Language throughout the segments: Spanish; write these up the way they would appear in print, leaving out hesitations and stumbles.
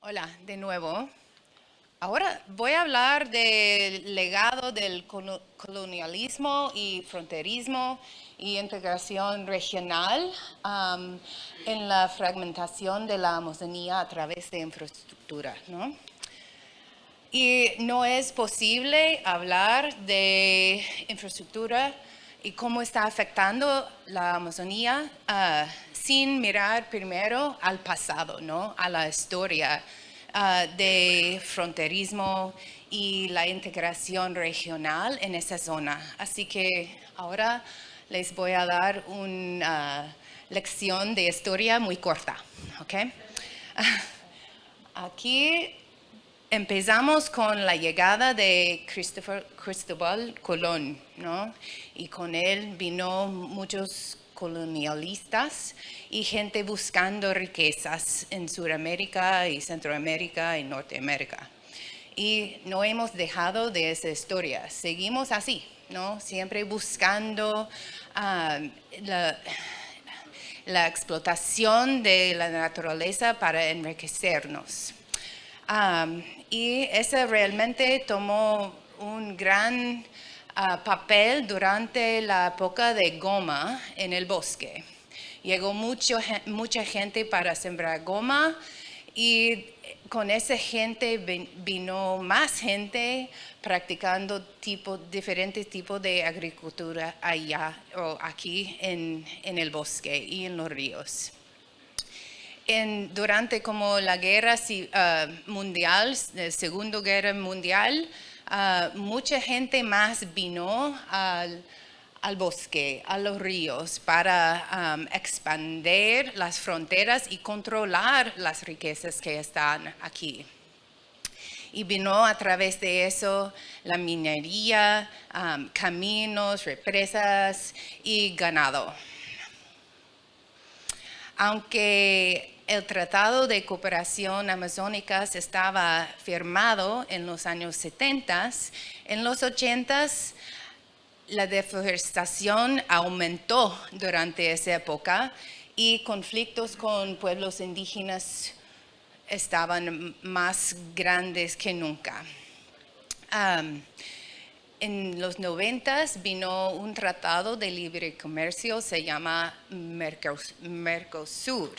Hola, de nuevo. Ahora voy a hablar del legado del colonialismo y fronterismo y integración regional en la fragmentación de la Amazonía a través de infraestructura, ¿no? Y no es posible hablar de infraestructura y cómo está afectando la Amazonía sin mirar primero al pasado, ¿no? A la historia de fronterismo y la integración regional en esa zona. Así que ahora les voy a dar una lección de historia muy corta, ¿ok? Aquí empezamos con la llegada de Cristóbal Colón, ¿no? Y con él vino muchos colonialistas y gente buscando riquezas en Sudamérica y Centroamérica y Norteamérica. Y no hemos dejado de esa historia, seguimos así, ¿no? Siempre buscando la explotación de la naturaleza para enriquecernos. Y eso realmente tomó un gran papel durante la época de goma en el bosque. Llegó mucha gente para sembrar goma y con esa gente vino más gente practicando diferentes tipos de agricultura allá o aquí en el bosque y en los ríos. Durante como la guerra mundial, la Segunda Guerra Mundial, mucha gente más vino al bosque, a los ríos, para expandir las fronteras y controlar las riquezas que están aquí. Y vino a través de eso la minería, caminos, represas y ganado. Aunque el Tratado de Cooperación Amazónica estaba firmado en los años 70, en los 80 la deforestación aumentó durante esa época y conflictos con pueblos indígenas estaban más grandes que nunca. En los 90 vino un tratado de libre comercio, se llama Mercosur.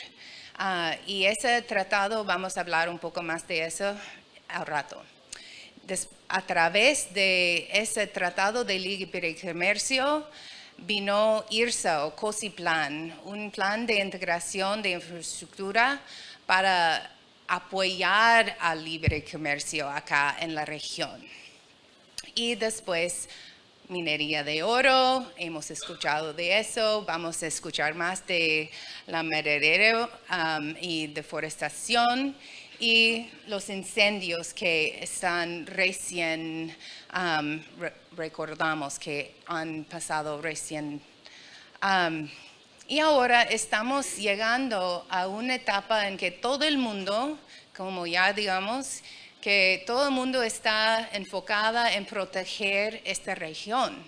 Y ese tratado, vamos a hablar un poco más de eso al rato. A través de ese tratado de libre comercio vino IRSA o COSI Plan, un plan de integración de infraestructura para apoyar al libre comercio acá en la región. Y después minería de oro, hemos escuchado de eso, vamos a escuchar más de la minería y deforestación y los incendios que están recién, recordamos que han pasado recién. Y ahora estamos llegando a una etapa en que todo el mundo, como ya digamos, que todo el mundo está enfocada en proteger esta región.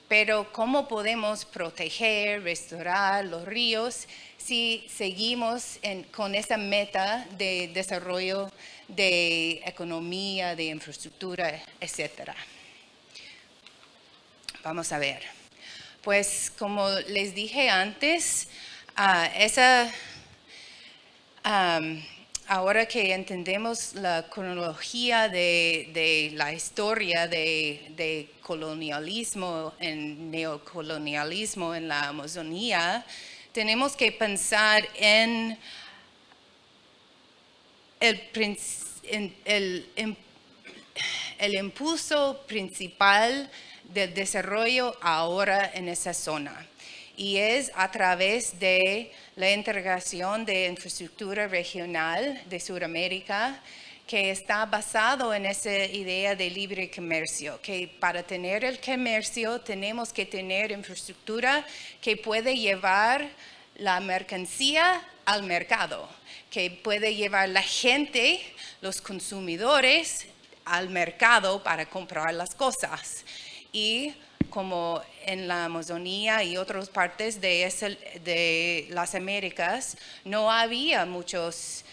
Pero ¿cómo podemos proteger, restaurar los ríos si seguimos con esa meta de desarrollo de economía, de infraestructura, etcétera? Vamos a ver. Pues como les dije antes, ahora que entendemos la cronología de la historia de colonialismo, neocolonialismo en la Amazonía, tenemos que pensar en el impulso principal del desarrollo ahora en esa zona. Y es a través de la integración de infraestructura regional de Sudamérica que está basado en esa idea de libre comercio, que para tener el comercio tenemos que tener infraestructura que puede llevar la mercancía al mercado, que puede llevar la gente, los consumidores, al mercado para comprar las cosas. Y como en la Amazonía y otras partes de las Américas, no había muchos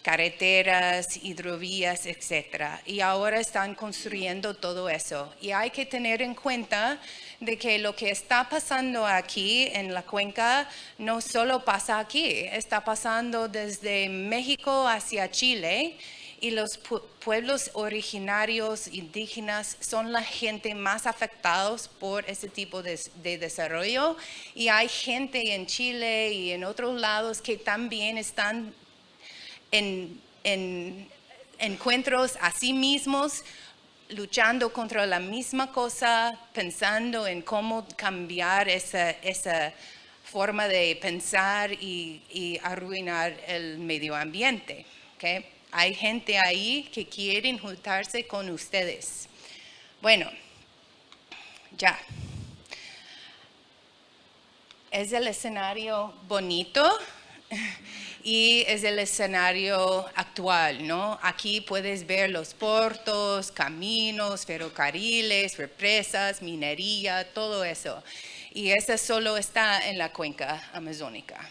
carreteras, hidrovías, etc. Y ahora están construyendo todo eso. Y hay que tener en cuenta de que lo que está pasando aquí en la cuenca no solo pasa aquí, está pasando desde México hacia Chile. Y los pueblos originarios indígenas son la gente más afectados por ese tipo de desarrollo. Y hay gente en Chile y en otros lados que también están en encuentros a sí mismos, luchando contra la misma cosa, pensando en cómo cambiar esa forma de pensar y arruinar el medio ambiente. ¿Okay? Hay gente ahí que quieren juntarse con ustedes. Bueno, ya. Es el escenario bonito y es el escenario actual, ¿no? Aquí puedes ver los puertos, caminos, ferrocarriles, represas, minería, todo eso. Y eso solo está en la cuenca amazónica.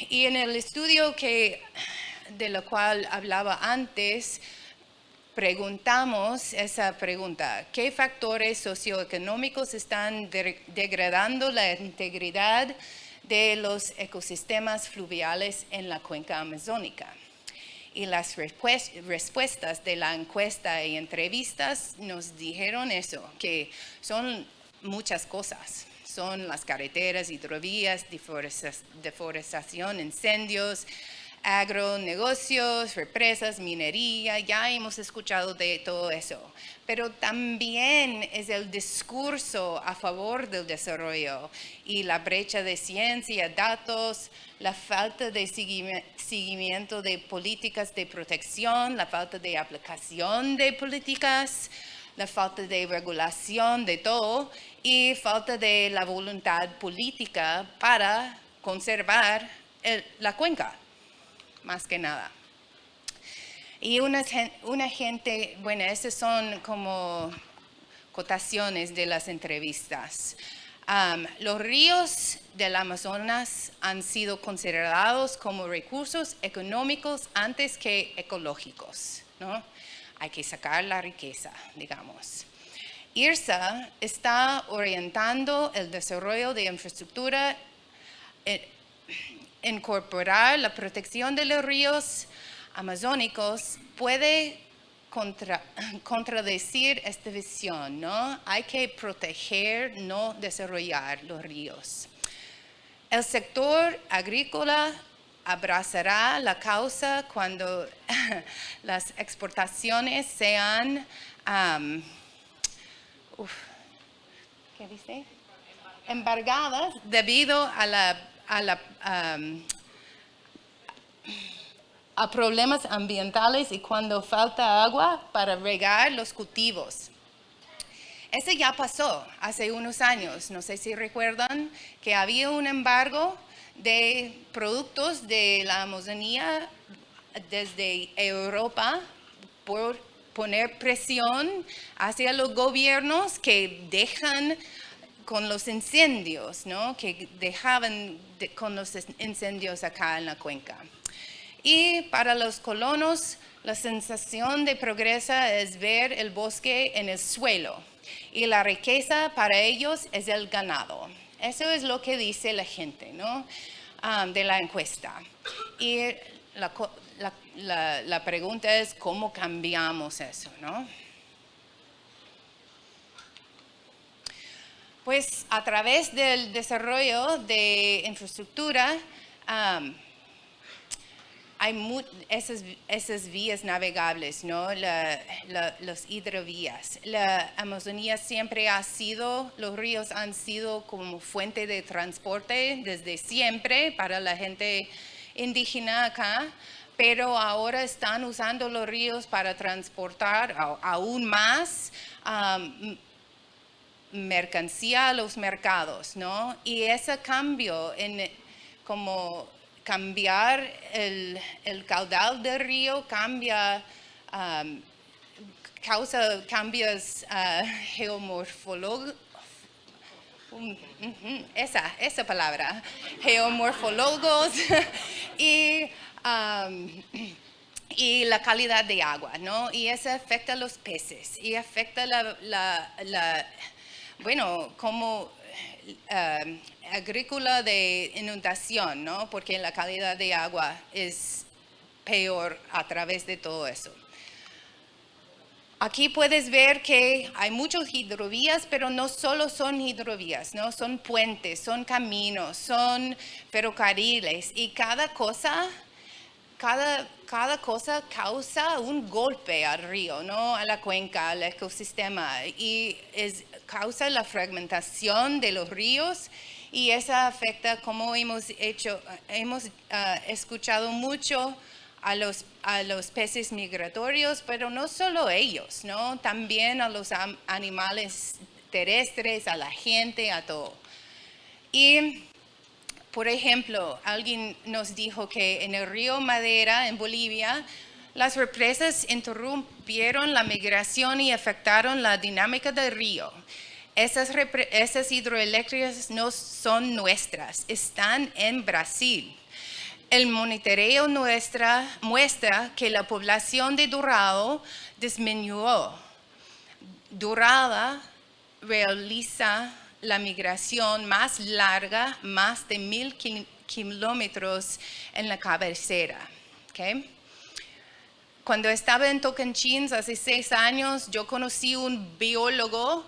Y en el estudio de lo cual hablaba antes, preguntamos esa pregunta: ¿qué factores socioeconómicos están degradando la integridad de los ecosistemas fluviales en la cuenca amazónica? Y las respuestas de la encuesta y entrevistas nos dijeron eso, que son muchas cosas. Son las carreteras, hidrovías, deforestación, incendios, agronegocios, represas, minería, ya hemos escuchado de todo eso. Pero también es el discurso a favor del desarrollo y la brecha de ciencia, datos, la falta de seguimiento de políticas de protección, la falta de aplicación de políticas, la falta de regulación de todo y falta de la voluntad política para conservar la cuenca, más que nada. Y una gente, bueno, esas son como cotaciones de las entrevistas. Los ríos del Amazonas han sido considerados como recursos económicos antes que ecológicos, ¿no? Hay que sacar la riqueza, digamos. IRSA está orientando el desarrollo de infraestructura, incorporar la protección de los ríos amazónicos puede contradecir esta visión, ¿no? Hay que proteger, no desarrollar los ríos. El sector agrícola abrazará la causa cuando las exportaciones sean, ¿qué dice? Embargadas debido a problemas ambientales y cuando falta agua para regar los cultivos. Eso ya pasó hace unos años. No sé si recuerdan que había un embargo de productos de la Amazonía desde Europa por poner presión hacia los gobiernos que dejan con los incendios, ¿no? Que dejaban con los incendios acá en la cuenca. Y para los colonos, la sensación de progreso es ver el bosque en el suelo. Y la riqueza para ellos es el ganado. Eso es lo que dice la gente, ¿no? De la encuesta. Y la pregunta es, ¿cómo cambiamos eso, no? Pues a través del desarrollo de infraestructura, hay esas vías navegables, ¿no? Las hidrovías. La Amazonía siempre ha sido, los ríos han sido como fuente de transporte desde siempre para la gente indígena acá, pero ahora están usando los ríos para transportar aún más mercancía a los mercados, ¿no? Y ese cambio como cambiar el caudal del río causa cambios Esa palabra, geomorfólogos y, y la calidad de agua, ¿no? Y eso afecta a los peces y afecta bueno, como agrícola de inundación, ¿no? Porque la calidad de agua es peor a través de todo eso. Aquí puedes ver que hay muchas hidrovías, pero no solo son hidrovías, ¿no? Son puentes, son caminos, son ferrocarriles y cada cosa causa un golpe al río, ¿no? A la cuenca, al ecosistema y causa la fragmentación de los ríos y eso afecta, como hemos escuchado mucho, a los peces migratorios, pero no solo ellos, ¿no? También a los animales terrestres, a la gente, a todo. Y, por ejemplo, alguien nos dijo que en el río Madera, en Bolivia, las represas interrumpieron la migración y afectaron la dinámica del río. Esas hidroeléctricas no son nuestras, están en Brasil. El monitoreo muestra que la población de Dorado disminuyó. Dorada realiza la migración más larga, más de 1,000 kilómetros en la cabecera. ¿Okay? Cuando estaba en Tocantins hace 6 años, yo conocí un biólogo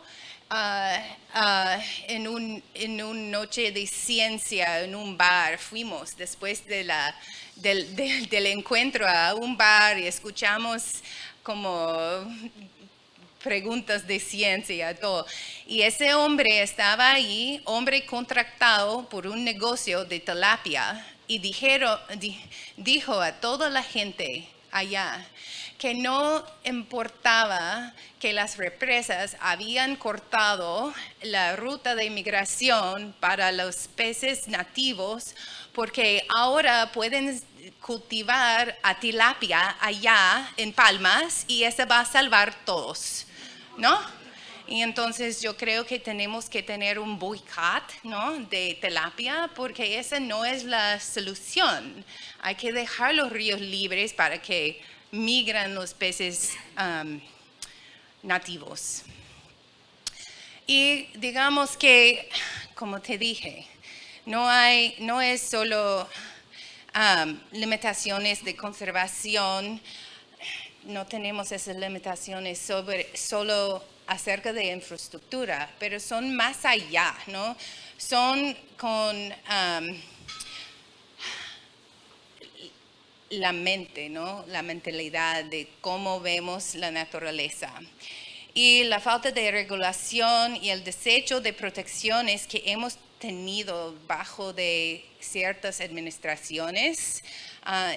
en una noche de ciencia en un bar. Fuimos después del encuentro a un bar y escuchamos como preguntas de ciencia y todo. Y ese hombre estaba ahí, hombre contratado por un negocio de tilapia, y dijo a toda la gente allá que no importaba que las represas habían cortado la ruta de migración para los peces nativos, porque ahora pueden cultivar a tilapia allá en Palmas y eso va a salvar todos, ¿no? Y entonces yo creo que tenemos que tener un boicot, ¿no? De tilapia, porque esa no es la solución. Hay que dejar los ríos libres para que migran los peces nativos. Y digamos que, como te dije, no es solo limitaciones de conservación, no tenemos esas limitaciones solo acerca de infraestructura, pero son más allá, ¿no? Son con la mente, ¿no? La mentalidad de cómo vemos la naturaleza. Y la falta de regulación y el desecho de protecciones que hemos tenido bajo de ciertas administraciones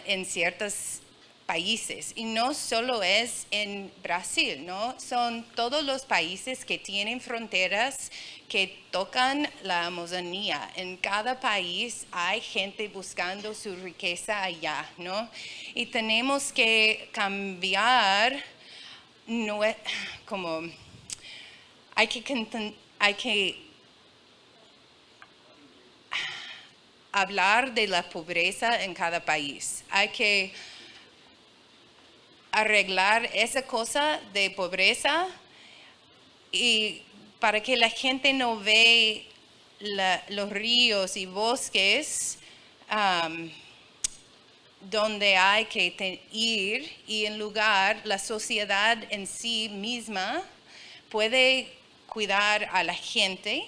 en ciertos países. Y no solo es en Brasil, ¿no? Son todos los países que tienen fronteras que tocan la Amazonía. En cada país hay gente buscando su riqueza allá, ¿no? Y tenemos que cambiar, como hay que hablar de la pobreza en cada país. Hay que arreglar esa cosa de pobreza y para que la gente no ve los ríos y bosques donde hay que ir, y en lugar la sociedad en sí misma puede cuidar a la gente.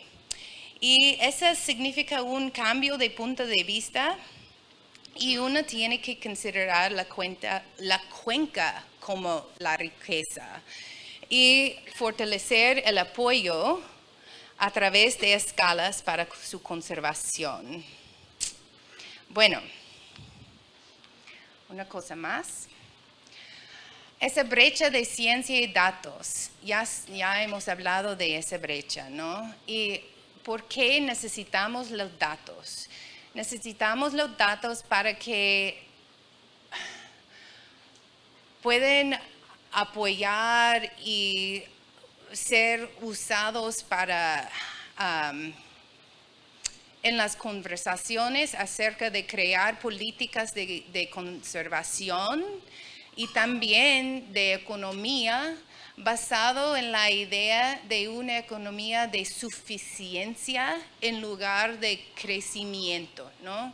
Y eso significa un cambio de punto de vista. Y uno tiene que considerar la cuenca como la riqueza y fortalecer el apoyo a través de escalas para su conservación. Bueno, una cosa más. Esa brecha de ciencia y datos, ya hemos hablado de esa brecha, ¿no? ¿Y por qué necesitamos los datos? Necesitamos los datos para que puedan apoyar y ser usados para en las conversaciones acerca de crear políticas de conservación y también de economía basado en la idea de una economía de suficiencia en lugar de crecimiento, ¿no?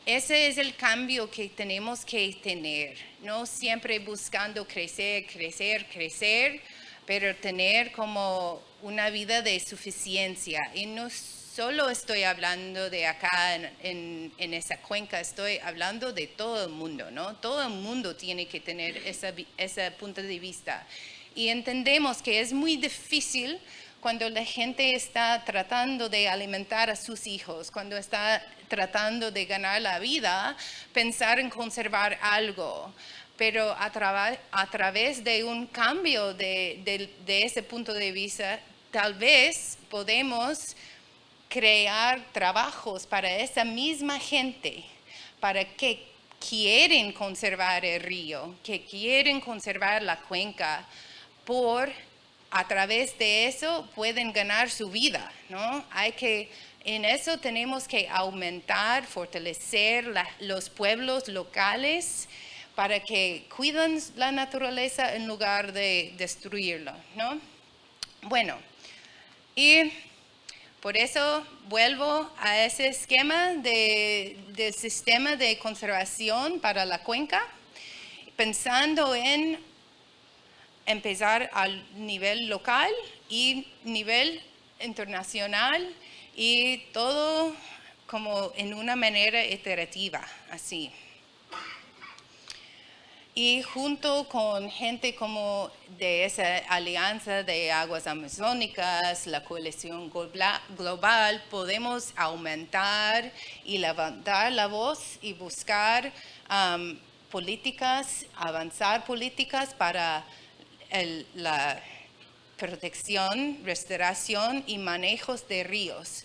Ese es el cambio que tenemos que tener, no siempre buscando crecer, crecer, crecer, pero tener como una vida de suficiencia. Y no solo estoy hablando de acá en esa cuenca, estoy hablando de todo el mundo, ¿no? Todo el mundo tiene que tener ese punto de vista. Y entendemos que es muy difícil cuando la gente está tratando de alimentar a sus hijos, cuando está tratando de ganar la vida, pensar en conservar algo. Pero a través de un cambio de ese punto de vista, tal vez podemos crear trabajos para esa misma gente, para que quieren conservar el río, que quieren conservar la cuenca, a través de eso pueden ganar su vida, ¿no? En eso tenemos que aumentar, fortalecer los pueblos locales para que cuiden la naturaleza en lugar de destruirla, ¿no? Bueno, y por eso vuelvo a ese esquema del sistema de conservación para la cuenca, pensando en empezar al nivel local y nivel internacional y todo como en una manera iterativa, así. Y junto con gente como de esa alianza de aguas amazónicas, la coalición global, podemos aumentar y levantar la voz y buscar políticas, avanzar políticas para la protección, restauración y manejos de ríos.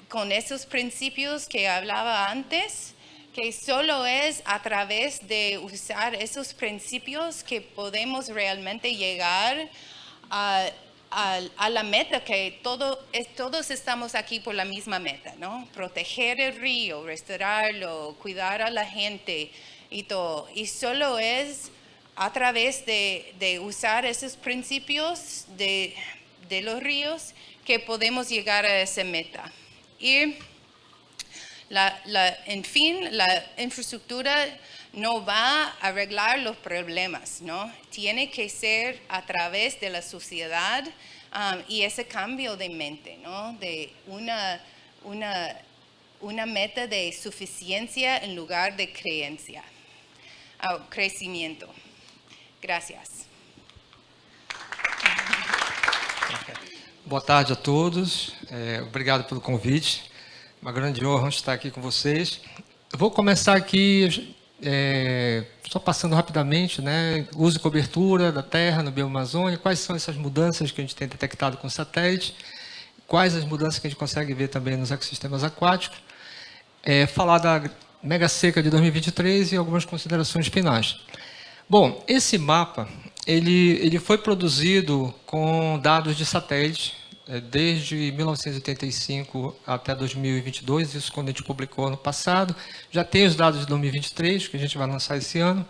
Con esos principios que hablaba antes, que solo es a través de usar esos principios que podemos realmente llegar a la meta, que todos estamos aquí por la misma meta, ¿no? Proteger el río, restaurarlo, cuidar a la gente y todo. Y solo es a través de usar esos principios de los ríos que podemos llegar a esa meta. Y en fin, la infraestructura no va a arreglar los problemas, ¿no? Tiene que ser a través de la sociedad y ese cambio de mente, ¿no? De una meta de suficiencia en lugar de crecimiento. Gracias. Boa tarde a todos. Obrigado pelo convite. Uma grande honra estar aqui com vocês. Eu vou começar aqui só passando rapidamente, né? Uso e cobertura da terra no bioma Amazônia. Quais são essas mudanças que a gente tem detectado com satélite? Quais as mudanças que a gente consegue ver também nos ecossistemas aquáticos? Falar da mega seca de 2023 e algumas considerações finais. Bom, esse mapa ele foi produzido com dados de satélite desde 1985 até 2022, isso quando a gente publicou ano passado. Já tem os dados de 2023, que a gente vai lançar esse ano.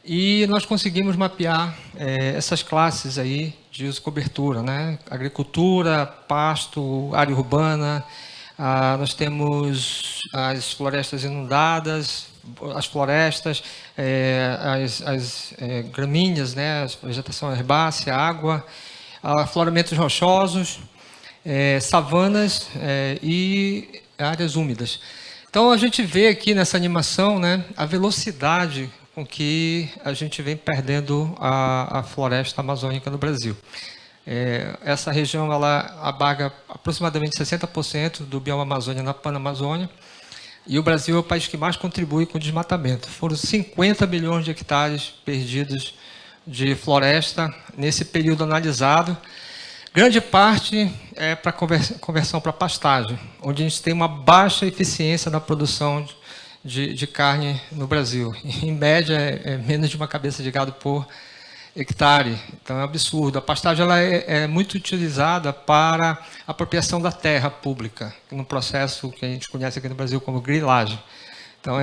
E nós conseguimos mapear essas classes aí de uso e cobertura, né? Agricultura, pasto, área urbana. Nós temos as florestas inundadas, as florestas, as gramíneas, né? A vegetação herbácea, água, afloramentos rochosos, savanas e áreas úmidas. Então, a gente vê aqui nessa animação, né, a velocidade com que a gente vem perdendo a floresta amazônica no Brasil. Essa região ela abarca aproximadamente 60% do bioma Amazônia na Panamazônia, e o Brasil é o país que mais contribui com o desmatamento. Foram 50 milhões de hectares perdidos de floresta nesse período analisado. Grande parte é para conversão para pastagem, onde a gente tem uma baixa eficiência na produção de carne no Brasil. Em média, é menos de uma cabeça de gado por hectare. Então é um absurdo. A pastagem ela é muito utilizada para apropriação da terra pública, num processo que a gente conhece aqui no Brasil como grilagem. Então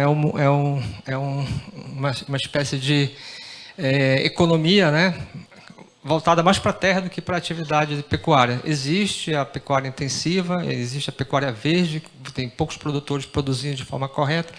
uma espécie de economia, né, voltada mais para a terra do que para a atividade pecuária. Existe a pecuária intensiva, existe a pecuária verde, tem poucos produtores produzindo de forma correta,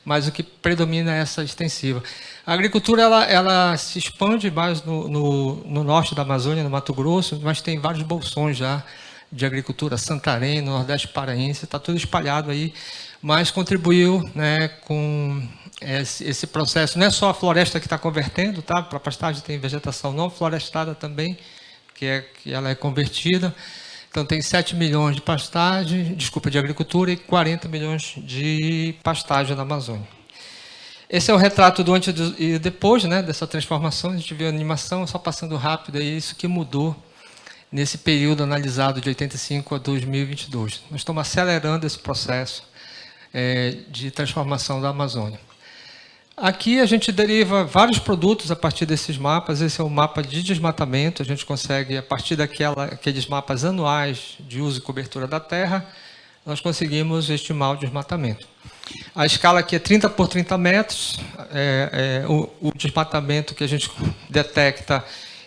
mas o que predomina é essa extensiva. A agricultura ela se expande mais no norte da Amazônia, no Mato Grosso, mas tem vários bolsões já de agricultura, Santarém, no Nordeste Paraense, está tudo espalhado aí, mas contribuiu, né, com esse processo. Não é só a floresta que está convertendo, tá? Para a pastagem tem vegetação não florestada também, que ela é convertida. Então tem 7 milhões de pastagem, de agricultura e 40 milhões de pastagem na Amazônia. Esse é o retrato do antes e depois, né, dessa transformação. A gente viu a animação, só passando rápido, é isso que mudou nesse período analisado de 85 a 2022. Nós estamos acelerando esse processo de transformação da Amazônia. Aqui a gente deriva vários produtos a partir desses mapas. Esse é o mapa de desmatamento. A gente consegue, a partir daqueles mapas anuais de uso e cobertura da terra, nós conseguimos estimar o desmatamento. A escala aqui é 30 por 30 metros. O desmatamento que a gente detecta,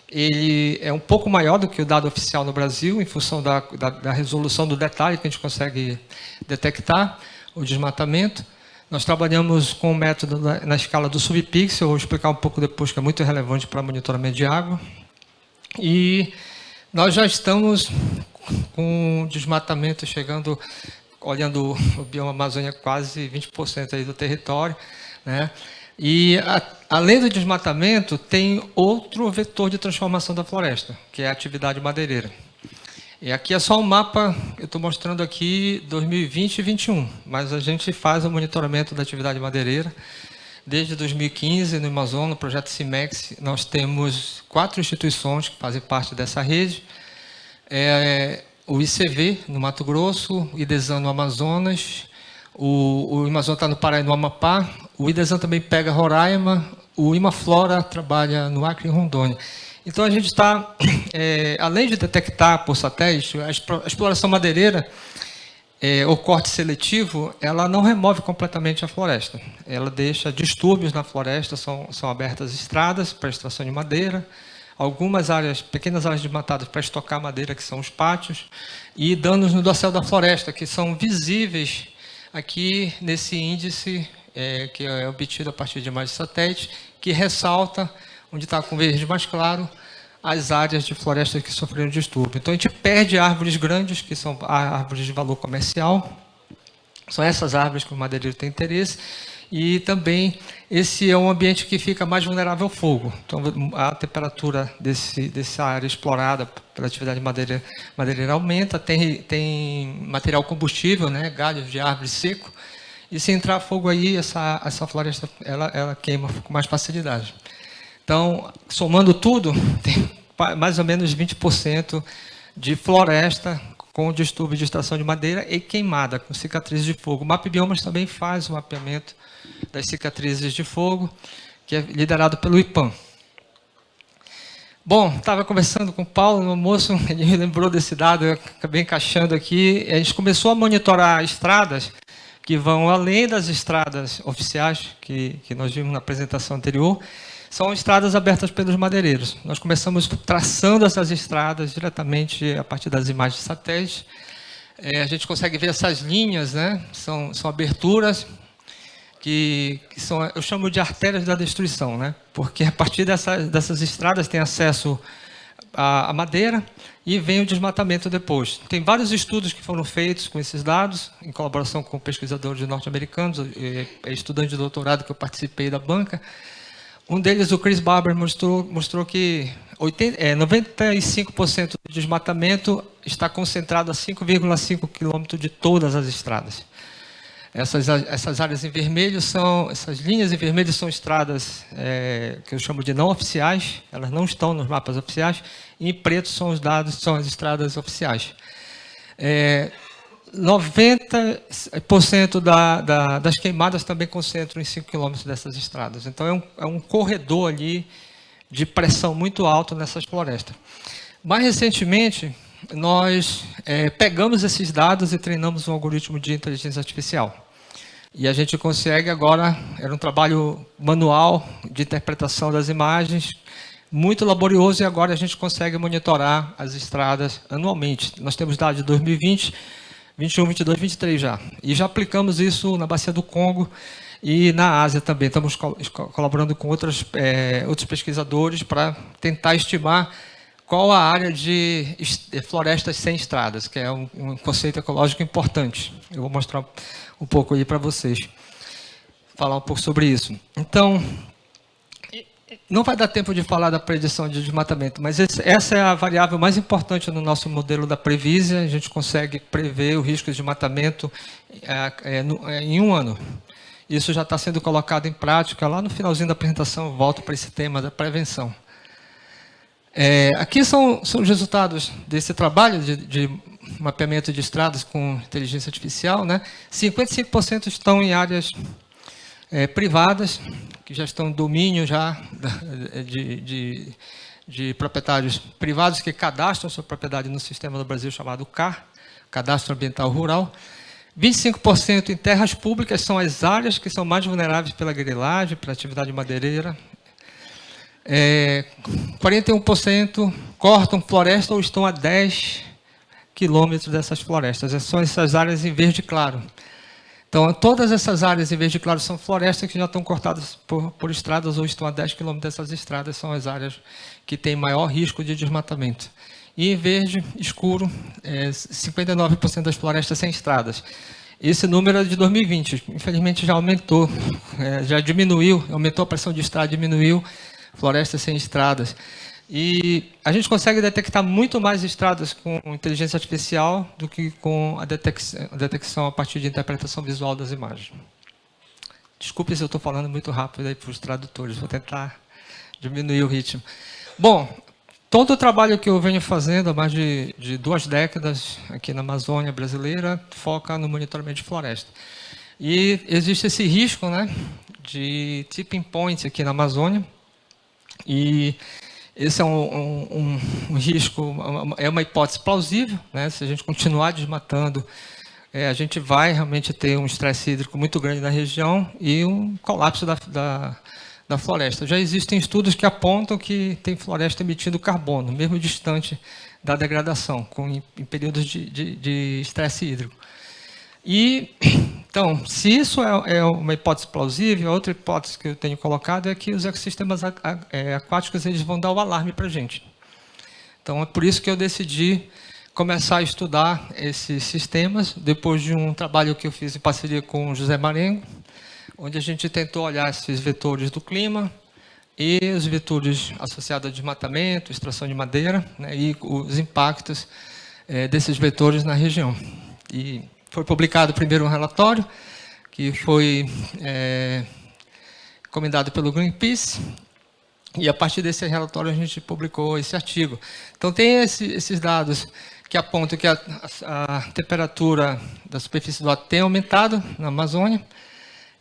ele é um pouco maior do que o dado oficial no Brasil, em função da resolução do detalhe que a gente consegue detectar o desmatamento. Nós trabalhamos com o método na escala do subpixel, vou explicar um pouco depois, que é muito relevante para monitoramento de água. E nós já estamos com desmatamento chegando, olhando o bioma Amazônia, quase 20% aí do território, né? E, além do desmatamento, tem outro vetor de transformação da floresta, que é a atividade madeireira. E aqui é só um mapa, eu estou mostrando aqui 2020 e 2021, mas a gente faz o monitoramento da atividade madeireira. Desde 2015, no Amazonas, no projeto CIMEX, nós temos 4 instituições que fazem parte dessa rede. O ICV, no Mato Grosso, o IDESAN no Amazonas, o Amazonas está no Pará e no Amapá, o IDESAN também pega Roraima, o IMAFlora trabalha no Acre e Rondônia. Então, a gente está, além de detectar por satélite, a exploração madeireira, o corte seletivo, ela não remove completamente a floresta. Ela deixa distúrbios na floresta, são abertas estradas para extração de madeira, algumas áreas, pequenas áreas desmatadas para estocar madeira, que são os pátios, e danos no dossel da floresta, que são visíveis aqui nesse índice, que é obtido a partir de imagens de satélite, que ressalta, onde está com verde mais claro, as áreas de floresta que sofreram distúrbio. Então, a gente perde árvores grandes, que são árvores de valor comercial. São essas árvores que o madeireiro tem interesse. E também, esse é um ambiente que fica mais vulnerável ao fogo. Então, a temperatura dessa área explorada pela atividade madeireira aumenta, tem material combustível, né, galhos de árvore seco, e se entrar fogo aí, essa floresta ela queima com mais facilidade. Então, somando tudo, tem mais ou menos 20% de floresta com distúrbio de extração de madeira e queimada, com cicatrizes de fogo. O MapBiomas também faz o mapeamento das cicatrizes de fogo, que é liderado pelo IPAM. Bom, estava conversando com o Paulo no almoço, ele me lembrou desse dado, eu acabei encaixando aqui. A gente começou a monitorar estradas que vão além das estradas oficiais, que nós vimos na apresentação anterior. São estradas abertas pelos madeireiros. Nós começamos traçando essas estradas diretamente a partir das imagens de satélite. A gente consegue ver essas linhas, né? São aberturas que são, eu chamo de artérias da destruição, né? Porque a partir dessas estradas tem acesso à madeira e vem o desmatamento depois. Tem vários estudos que foram feitos com esses dados, em colaboração com pesquisadores norte-americanos, estudante de doutorado que eu participei da banca. Um deles, o Chris Barber, mostrou que 95% do desmatamento está concentrado a 5,5 km de todas as estradas. Essas áreas em vermelho essas linhas em vermelho são estradas que eu chamo de não oficiais, elas não estão nos mapas oficiais, e em preto são as estradas oficiais. 90% das queimadas também concentram em 5 km dessas estradas. Então, é um corredor ali de pressão muito alta nessas florestas. Mais recentemente, nós pegamos esses dados e treinamos um algoritmo de inteligência artificial. E a gente consegue agora, era um trabalho manual de interpretação das imagens, muito laborioso, e agora a gente consegue monitorar as estradas anualmente. Nós temos dados de 2020, 21, 22, 23 já. E já aplicamos isso na Bacia do Congo e na Ásia também. Estamos colaborando com outros pesquisadores para tentar estimar qual a área de florestas sem estradas, que é um conceito ecológico importante. Eu vou mostrar um pouco aí para vocês, falar um pouco sobre isso. Então, não vai dar tempo de falar da predição de desmatamento, mas essa é a variável mais importante no nosso modelo da Previsia. A gente consegue prever o risco de desmatamento em um ano. Isso já está sendo colocado em prática. Lá no finalzinho da apresentação, eu volto para esse tema da prevenção. Aqui são os resultados desse trabalho de mapeamento de estradas com inteligência artificial, né? 55% estão em áreas privadas, que já estão em domínio de proprietários privados que cadastram sua propriedade no sistema do Brasil chamado CAR, Cadastro Ambiental Rural. 25% em terras públicas, são as áreas que são mais vulneráveis pela grilagem, pela atividade madeireira. 41% cortam floresta ou estão a 10 quilômetros dessas florestas. São essas áreas em verde claro. Então, todas essas áreas em verde claro são florestas que já estão cortadas por estradas ou estão a 10 quilômetros dessas estradas, são as áreas que têm maior risco de desmatamento. E em verde escuro, 59% das florestas sem estradas. Esse número é de 2020, infelizmente já aumentou, já diminuiu, aumentou a pressão de estrada, diminuiu florestas sem estradas. E a gente consegue detectar muito mais estradas com inteligência artificial do que com a detecção a partir de interpretação visual das imagens. Desculpe se eu estou falando muito rápido aí para os tradutores, vou tentar diminuir o ritmo. Bom, todo o trabalho que eu venho fazendo há mais de 2 décadas aqui na Amazônia brasileira foca no monitoramento de floresta. E existe esse risco, né, de tipping point aqui na Amazônia. E esse é um risco, é uma hipótese plausível, né? Se a gente continuar desmatando, a gente vai realmente ter um estresse hídrico muito grande na região e um colapso da floresta. Já existem estudos que apontam que tem floresta emitindo carbono, mesmo distante da degradação, em períodos de estresse hídrico. E, então, se isso é uma hipótese plausível, a outra hipótese que eu tenho colocado é que os ecossistemas aquáticos eles vão dar o alarme para a gente. Então, é por isso que eu decidi começar a estudar esses sistemas, depois de um trabalho que eu fiz em parceria com o José Marengo, onde a gente tentou olhar esses vetores do clima e os vetores associados a desmatamento, extração de madeira, né, e os impactos desses vetores na região. E foi publicado primeiro um relatório, que foi encomendado pelo Greenpeace, e a partir desse relatório a gente publicou esse artigo. Então tem esses dados que apontam que a temperatura da superfície do ar tem aumentado na Amazônia.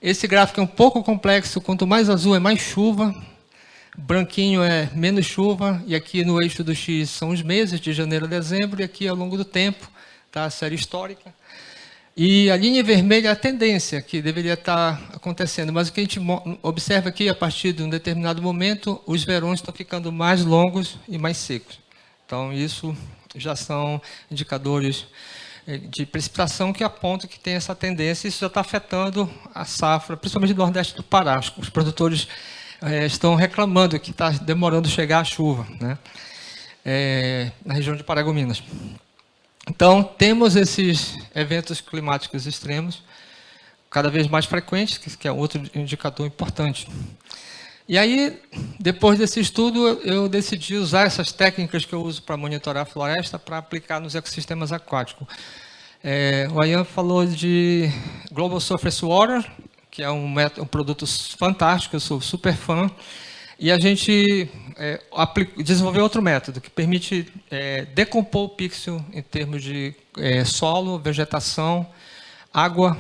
Esse gráfico é um pouco complexo, quanto mais azul é mais chuva, branquinho é menos chuva, e aqui no eixo do X são os meses, de janeiro a dezembro, e aqui ao longo do tempo, tá, a série histórica. E a linha vermelha é a tendência que deveria estar acontecendo, mas o que a gente observa aqui, a partir de um determinado momento, os verões estão ficando mais longos e mais secos. Então, isso já são indicadores de precipitação que apontam que tem essa tendência, e isso já está afetando a safra, principalmente do Nordeste do Pará. Os produtores estão reclamando que está demorando chegar a chuva, né? Na região de Paragominas. Então, temos esses eventos climáticos extremos cada vez mais frequentes, que é outro indicador importante. E aí, depois desse estudo, eu decidi usar essas técnicas que eu uso para monitorar a floresta para aplicar nos ecossistemas aquáticos. O Ian falou de Global Surface Water, que é um produto fantástico, eu sou super fã. E a gente desenvolveu outro método que permite decompor o pixel em termos de solo, vegetação, água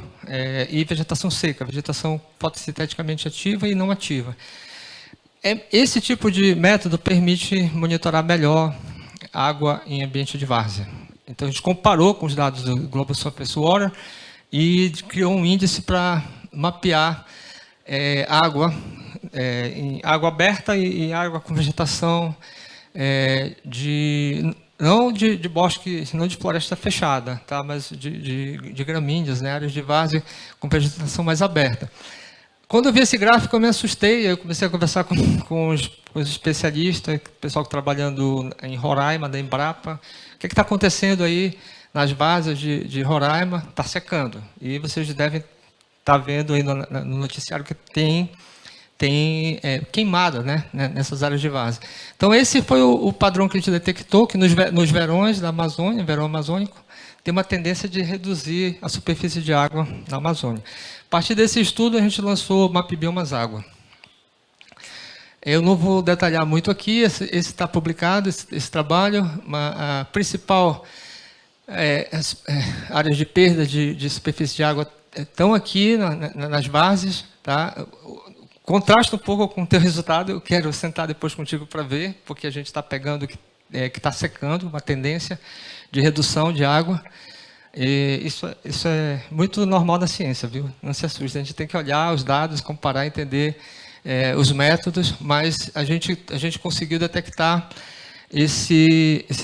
e vegetação seca, vegetação fotossinteticamente ativa e não ativa. Esse tipo de método permite monitorar melhor água em ambiente de várzea. Então, a gente comparou com os dados do Global Surface Water e criou um índice para mapear água em água aberta e água com vegetação não de bosque, não de floresta fechada, tá? Mas de gramíneas, né? Áreas de várzea com vegetação mais aberta. Quando eu vi esse gráfico, eu me assustei, eu comecei a conversar com os especialistas, o pessoal que está trabalhando em Roraima, da Embrapa. O que está acontecendo aí nas várzeas de Roraima? Está secando. E vocês devem estar vendo aí no noticiário que tem queimada, né, nessas áreas de várzea. Então, esse foi o padrão que a gente detectou, que nos verões da Amazônia, verão amazônico, tem uma tendência de reduzir a superfície de água na Amazônia. A partir desse estudo, a gente lançou o MapBiomas Água. Eu não vou detalhar muito aqui, esse está publicado, esse trabalho. A principal áreas de perda de superfície de água estão aqui nas várzeas. Tá? Contrasta um pouco com o teu resultado, eu quero sentar depois contigo para ver, porque a gente está pegando que está secando, uma tendência de redução de água. E isso é muito normal na ciência, viu? Não se assuste, a gente tem que olhar os dados, comparar, entender os métodos, mas a gente conseguiu detectar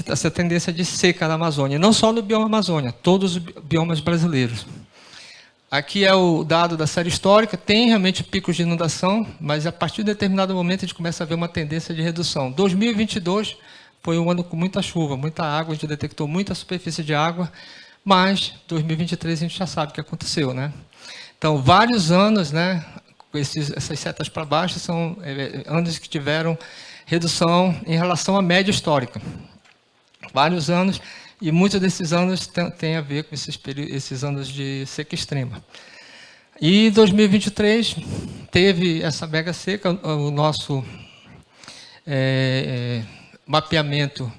essa tendência de seca na Amazônia, não só no bioma Amazônia, todos os biomas brasileiros. Aqui é o dado da série histórica, tem realmente picos de inundação, mas a partir de determinado momento a gente começa a ver uma tendência de redução. 2022 foi um ano com muita chuva, muita água, a gente detectou muita superfície de água, mas 2023 a gente já sabe o que aconteceu, né? Então, vários anos, né, essas setas para baixo são anos que tiveram redução em relação à média histórica. Vários anos. E muitos desses anos têm a ver com esses anos de seca extrema. E em 2023 teve essa mega seca, o nosso mapeamento,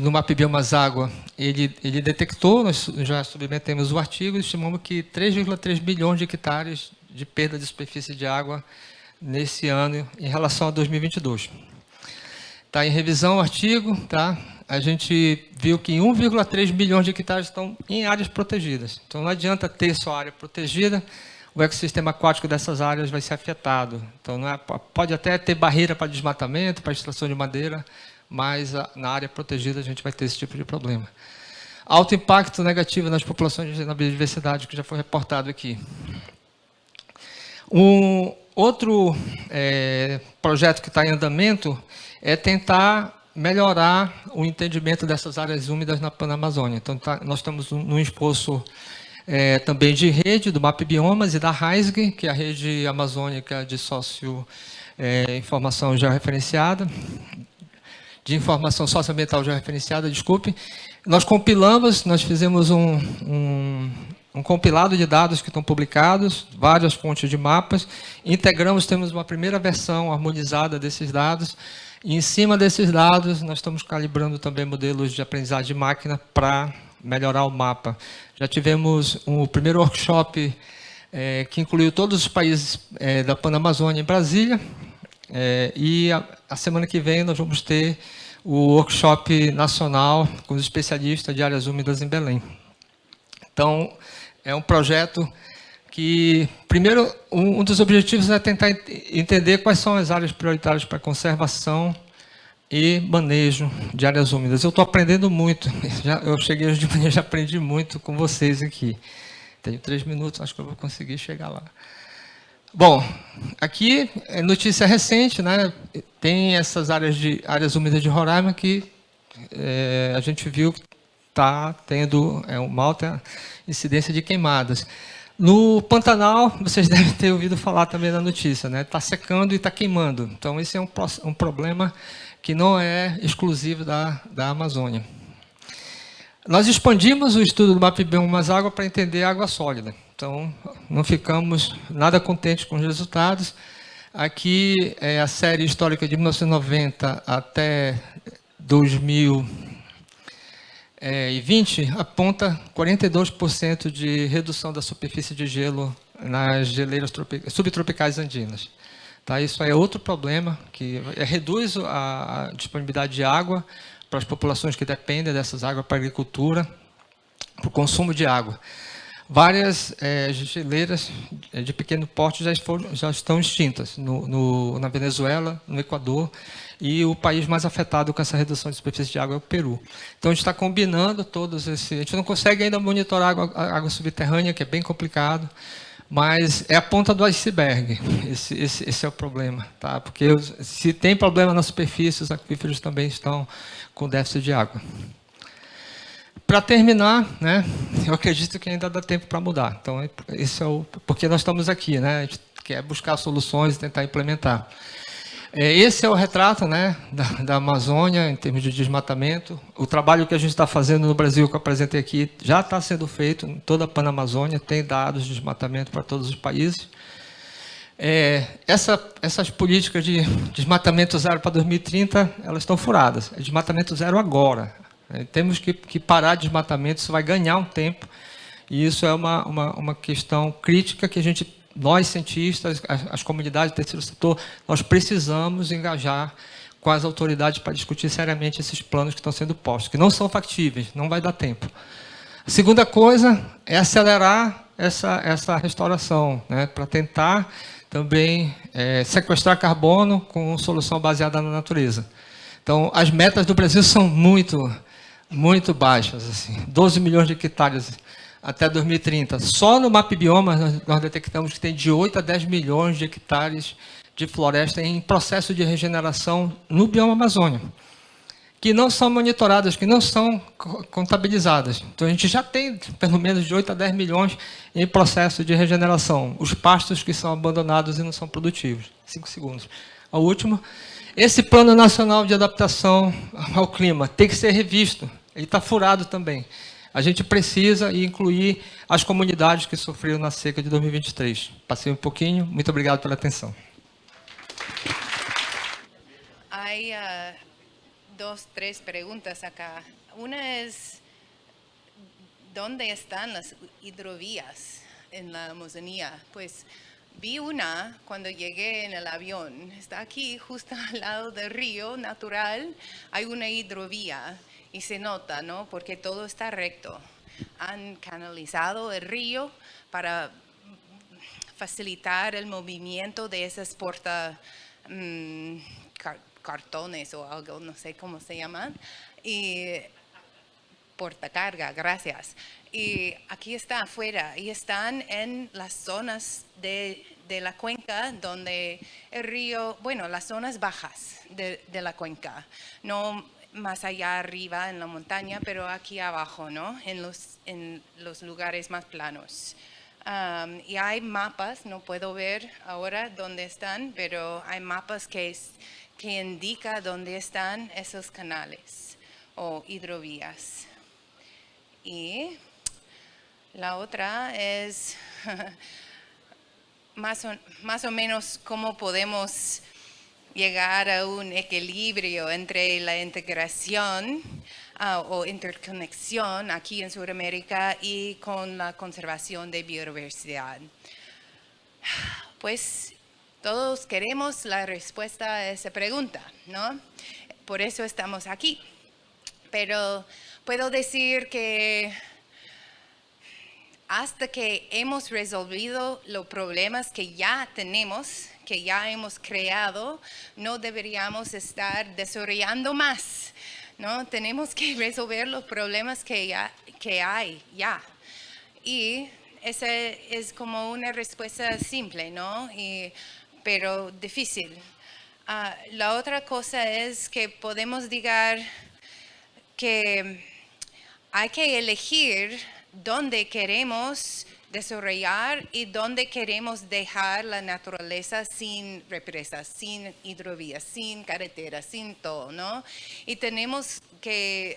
no MapBiomas Água, ele detectou, nós já submetemos o artigo, estimamos que 3,3 bilhões de hectares de perda de superfície de água nesse ano em relação a 2022. Está em revisão o artigo, tá? A gente viu que 1,3 bilhões de hectares estão em áreas protegidas. Então, não adianta ter só área protegida, o ecossistema aquático dessas áreas vai ser afetado. Então, pode até ter barreira para desmatamento, para extração de madeira, mas na área protegida a gente vai ter esse tipo de problema. Alto impacto negativo nas populações e na biodiversidade, que já foi reportado aqui. Um outro projeto que está em andamento é tentar melhorar o entendimento dessas áreas úmidas na Panamazônia. Então, nós estamos num esforço também de rede do MapBiomas e da RAISG, que é a rede amazônica de informação georreferenciada, de informação socioambiental georreferenciada, desculpe. Nós compilamos, nós fizemos um compilado de dados que estão publicados, várias fontes de mapas, integramos, temos uma primeira versão harmonizada desses dados, e em cima desses dados, nós estamos calibrando também modelos de aprendizagem de máquina para melhorar o mapa. Já tivemos o primeiro workshop que incluiu todos os países da Panamazônia em Brasília, e a semana que vem nós vamos ter o workshop nacional com os especialistas de áreas úmidas em Belém. Então, é um projeto que, primeiro, um dos objetivos é tentar entender quais são as áreas prioritárias para conservação e manejo de áreas úmidas. Eu estou aprendendo muito, eu cheguei hoje de manhã, já aprendi muito com vocês aqui. Tenho 3 minutos, acho que eu vou conseguir chegar lá. Bom, aqui é notícia recente, né? Tem essas áreas úmidas de Roraima que a gente viu que está tendo uma alta incidência de queimadas. No Pantanal, vocês devem ter ouvido falar também da notícia, né? Está secando e está queimando. Então, esse é um problema que não é exclusivo da Amazônia. Nós expandimos o estudo do MapBiomas Água para entender a água sólida. Então, não ficamos nada contentes com os resultados. Aqui é a série histórica de 1990 até 2020, aponta 42% de redução da superfície de gelo nas geleiras subtropicais andinas. Tá? Isso aí é outro problema, que reduz a disponibilidade de água para as populações que dependem dessas águas para a agricultura, para o consumo de água. Várias geleiras de pequeno porte já estão extintas na Venezuela, no Equador, e o país mais afetado com essa redução de superfície de água é o Peru. Então, a gente está combinando todos esses... A gente não consegue ainda monitorar a água subterrânea, que é bem complicado, mas é a ponta do iceberg, esse é o problema. Tá? Porque se tem problema na superfície, os aquíferos também estão com déficit de água. Para terminar, né, eu acredito que ainda dá tempo para mudar. Então, esse é porque nós estamos aqui, né, a gente quer buscar soluções e tentar implementar. Esse é o retrato, né, da Amazônia em termos de desmatamento. O trabalho que a gente está fazendo no Brasil, que eu apresentei aqui, já está sendo feito em toda a Panamazônia, tem dados de desmatamento para todos os países. Essas políticas de desmatamento zero para 2030, elas estão furadas. É desmatamento zero agora. Temos que parar de desmatamento, isso vai ganhar um tempo, e isso é uma questão crítica que nós cientistas, as comunidades do terceiro setor, nós precisamos engajar com as autoridades para discutir seriamente esses planos que estão sendo postos, que não são factíveis, não vai dar tempo. A segunda coisa é acelerar essa restauração, né, para tentar também sequestrar carbono com solução baseada na natureza. Então, as metas do Brasil são muito baixas, assim, 12 milhões de hectares até 2030. Só no MapBioma nós detectamos que tem de 8 a 10 milhões de hectares de floresta em processo de regeneração no bioma Amazônia, que não são monitoradas, que não são contabilizadas. Então, a gente já tem pelo menos de 8 a 10 milhões em processo de regeneração. Os pastos que são abandonados e não são produtivos. 5 segundos. A última. Esse Plano Nacional de Adaptação ao Clima tem que ser revisto. Ele está furado também. A gente precisa incluir as comunidades que sofreram na seca de 2023. Passei um pouquinho. Muito obrigado pela atenção. Hay dos, tres preguntas acá. Una es, ¿dónde están las hidrovías en la Amazonía? Pues vi una cuando llegué en el avión. Está aquí, justo al lado del río natural. Hay una hidrovía y se nota, ¿no? Porque todo está recto. Han canalizado el río para facilitar el movimiento de esas cartones o algo, no sé cómo se llaman. Y portacarga, gracias. Y aquí está afuera y están en las zonas de la cuenca donde el río, bueno, las zonas bajas de la cuenca, no más allá arriba en la montaña, pero aquí abajo, ¿no? En los lugares más planos. Y hay mapas, no puedo ver ahora dónde están, pero hay mapas que indican dónde están esos canales o hidrovías. Y la otra es más o menos cómo podemos llegar a un equilibrio entre la integración o interconexión aquí en Sudamérica y con la conservación de biodiversidad. Pues todos queremos la respuesta a esa pregunta, ¿no? Por eso estamos aquí. Pero puedo decir que hasta que hemos resolvido los problemas que ya tenemos, que ya hemos creado, no deberíamos estar desarrollando más, ¿no? Tenemos que resolver los problemas que hay ya. Y esa es como una respuesta simple, ¿no? Pero difícil. La otra cosa es que podemos decir que hay que elegir dónde queremos desarrollar y dónde queremos dejar la naturaleza sin represas, sin hidrovías, sin carreteras, sin todo, ¿no? Y tenemos que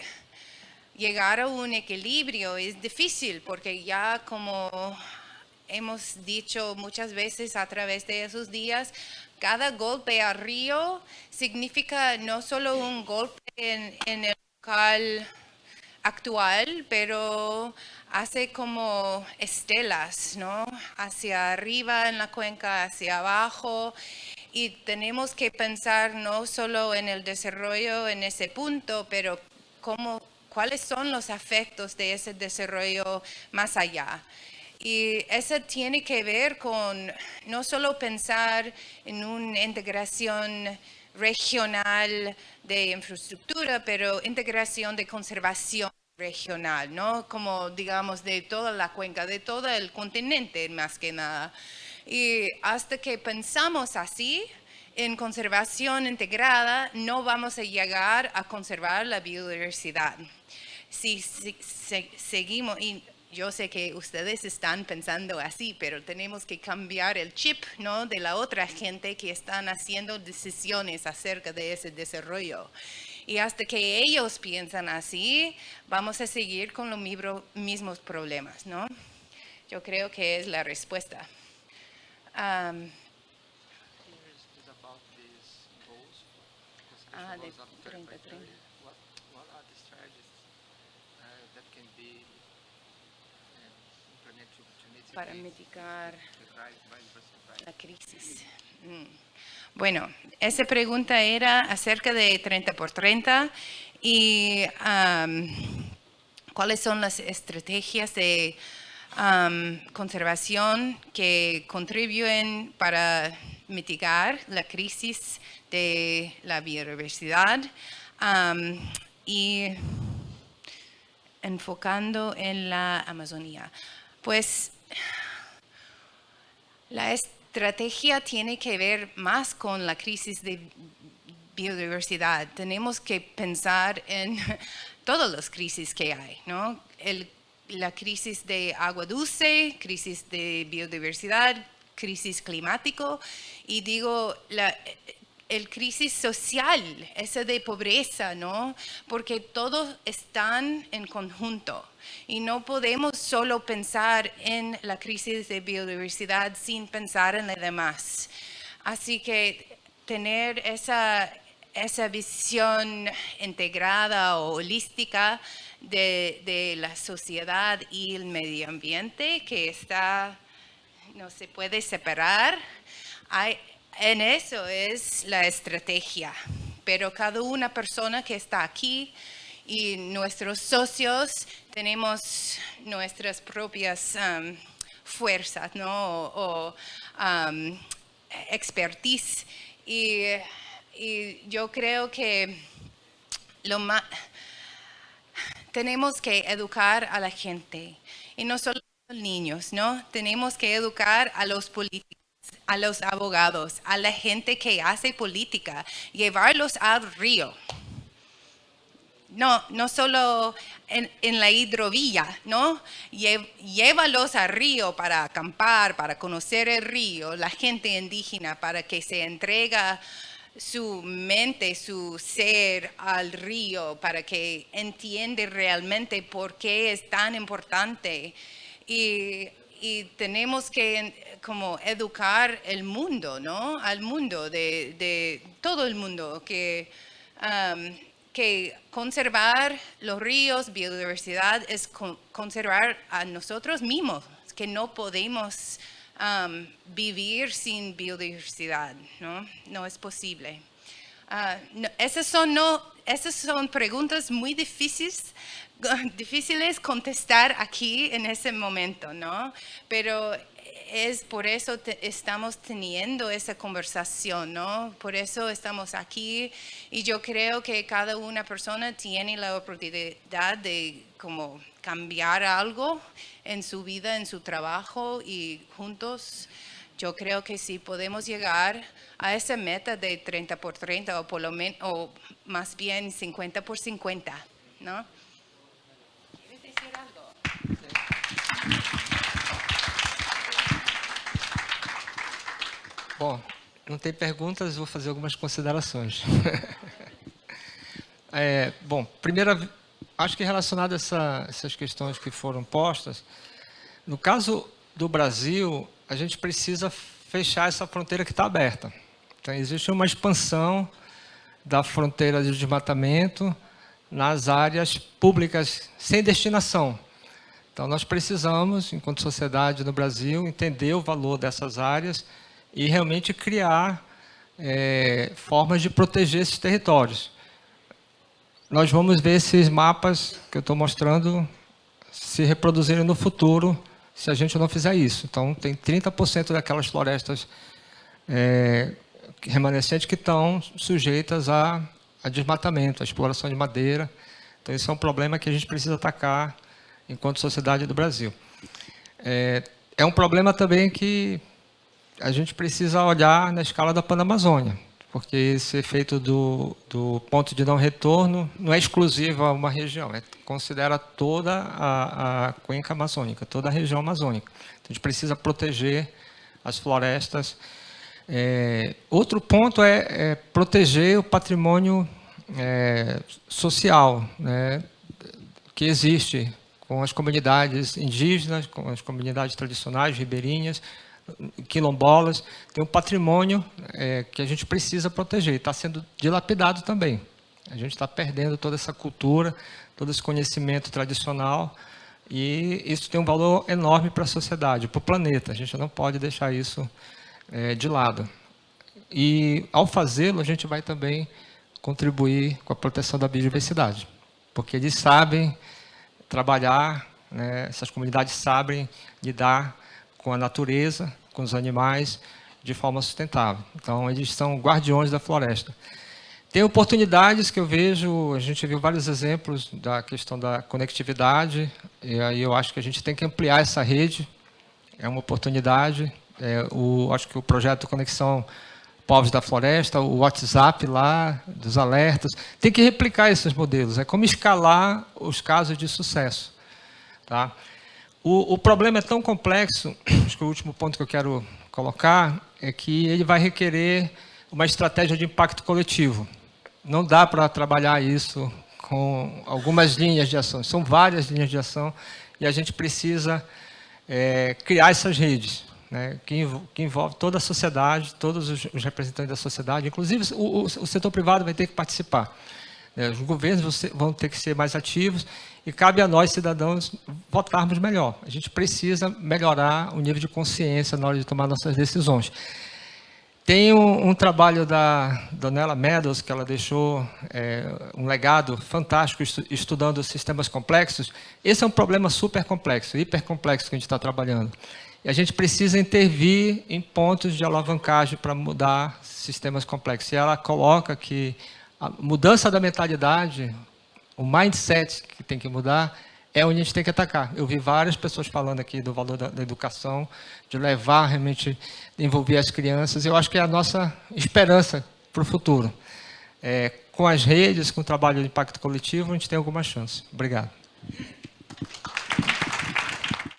llegar a un equilibrio. Es difícil porque ya como hemos dicho muchas veces a través de esos días, cada golpe al río significa no solo un golpe en el local actual, pero hace como estelas, ¿no? Hacia arriba en la cuenca, hacia abajo. y tenemos que pensar no solo en el desarrollo en ese punto, pero cuáles son los efectos de ese desarrollo más allá. Y eso tiene que ver con no solo pensar en una integración regional de infraestructura, pero integración de conservación regional, ¿no? Como digamos de toda la cuenca, de todo el continente más que nada. Y hasta que pensamos así, en conservación integrada, no vamos a llegar a conservar la biodiversidad. Si seguimos, y yo sé que ustedes están pensando así, pero tenemos que cambiar el chip, ¿no?, de la otra gente que están haciendo decisiones acerca de ese desarrollo. Y hasta que ellos piensan así, vamos a seguir con los mismos problemas, ¿no? Yo creo que es la respuesta. De 30-30. Para mitigar la crisis. Bueno, esa pregunta era acerca de 30 por 30 y cuáles son las estrategias de conservación que contribuyen para mitigar la crisis de la biodiversidad y enfocando en la Amazonía. Pues la estrategia tiene que ver más con la crisis de biodiversidad. Tenemos que pensar en todas las crisis que hay, ¿no? La crisis de agua dulce, crisis de biodiversidad, crisis climático y digo el crisis social, esa de pobreza, ¿no? Porque todos están en conjunto y no podemos solo pensar en la crisis de biodiversidad sin pensar en lo demás. Así que tener esa visión integrada o holística de la sociedad y el medio ambiente que no se puede separar. En eso es la estrategia, pero cada una persona que está aquí y nuestros socios tenemos nuestras propias fuerzas, ¿no? o expertise y yo creo que tenemos que educar a la gente y no solo a los niños, ¿no? Tenemos que educar a los políticos, a los abogados, a la gente que hace política, llevarlos al río. No solo en la hidrovía, ¿no? Llévalos al río para acampar, para conocer el río, la gente indígena, para que se entrega su mente, su ser al río, para que entienda realmente por qué es tan importante. Y tenemos que como educar el mundo, ¿no? Al mundo, de todo el mundo, que conservar los ríos, biodiversidad, es conservar a nosotros mismos, que no podemos vivir sin biodiversidad, ¿no? No es posible. Esas son preguntas muy difíciles contestar aquí en ese momento, ¿no? Pero es por eso estamos teniendo esa conversación, ¿no? Por eso estamos aquí y yo creo que cada una persona tiene la oportunidad de como cambiar algo en su vida, en su trabajo y juntos yo creo que sí podemos llegar a esa meta de 30 por 30 o por lo menos, o más bien 50 por 50, ¿no? ¿Quieres decir algo? Bom, não tem perguntas, vou fazer algumas considerações. Bom, primeiro, acho que relacionado a essas questões que foram postas, no caso do Brasil, a gente precisa fechar essa fronteira que está aberta. Então, existe uma expansão da fronteira de desmatamento nas áreas públicas sem destinação. Então, nós precisamos, enquanto sociedade no Brasil, entender o valor dessas áreas e realmente criar formas de proteger esses territórios. Nós vamos ver esses mapas que eu estou mostrando se reproduzirem no futuro, se a gente não fizer isso. Então, tem 30% daquelas florestas remanescentes que estão sujeitas a desmatamento, a exploração de madeira. Então, isso é um problema que a gente precisa atacar enquanto sociedade do Brasil. É um problema também que a gente precisa olhar na escala da Panamazônia, porque esse efeito do ponto de não retorno não é exclusivo a uma região, considera toda a cuenca amazônica, toda a região amazônica. Então, a gente precisa proteger as florestas. Outro ponto é proteger o patrimônio social, né, que existe com as comunidades indígenas, com as comunidades tradicionais, ribeirinhas, quilombolas. Tem um patrimônio que a gente precisa proteger, está sendo dilapidado também. A gente está perdendo toda essa cultura, todo esse conhecimento tradicional, e isso tem um valor enorme para a sociedade, para o planeta. A gente não pode deixar isso de lado. E, ao fazê-lo, a gente vai também contribuir com a proteção da biodiversidade, porque eles sabem trabalhar, né, essas comunidades sabem lidar com a natureza, com os animais, de forma sustentável. Então, eles são guardiões da floresta. Tem oportunidades que eu vejo, a gente viu vários exemplos da questão da conectividade, e aí eu acho que a gente tem que ampliar essa rede, é uma oportunidade. Acho que o projeto Conexão Povos da Floresta, o WhatsApp lá, dos alertas, tem que replicar esses modelos, é como escalar os casos de sucesso. Tá? O problema é tão complexo, acho que o último ponto que eu quero colocar é que ele vai requerer uma estratégia de impacto coletivo. Não dá para trabalhar isso com algumas linhas de ação, são várias linhas de ação, e a gente precisa criar essas redes, né, que envolve toda a sociedade, todos os representantes da sociedade, inclusive o setor privado vai ter que participar. Os governos vão ter que ser mais ativos, e cabe a nós, cidadãos, votarmos melhor. A gente precisa melhorar o nível de consciência na hora de tomar nossas decisões. Tem um trabalho da Donella Meadows, que ela deixou um legado fantástico estudando sistemas complexos. Esse é um problema super complexo, hipercomplexo que a gente está trabalhando. E a gente precisa intervir em pontos de alavancagem para mudar sistemas complexos. E ela coloca que a mudança da mentalidade, o mindset que tem que mudar, é onde a gente tem que atacar. Eu vi várias pessoas falando aqui do valor da educação, de levar realmente, envolver as crianças. Eu acho que é a nossa esperança para o futuro. Com as redes, com o trabalho de impacto coletivo, a gente tem alguma chance. Obrigado.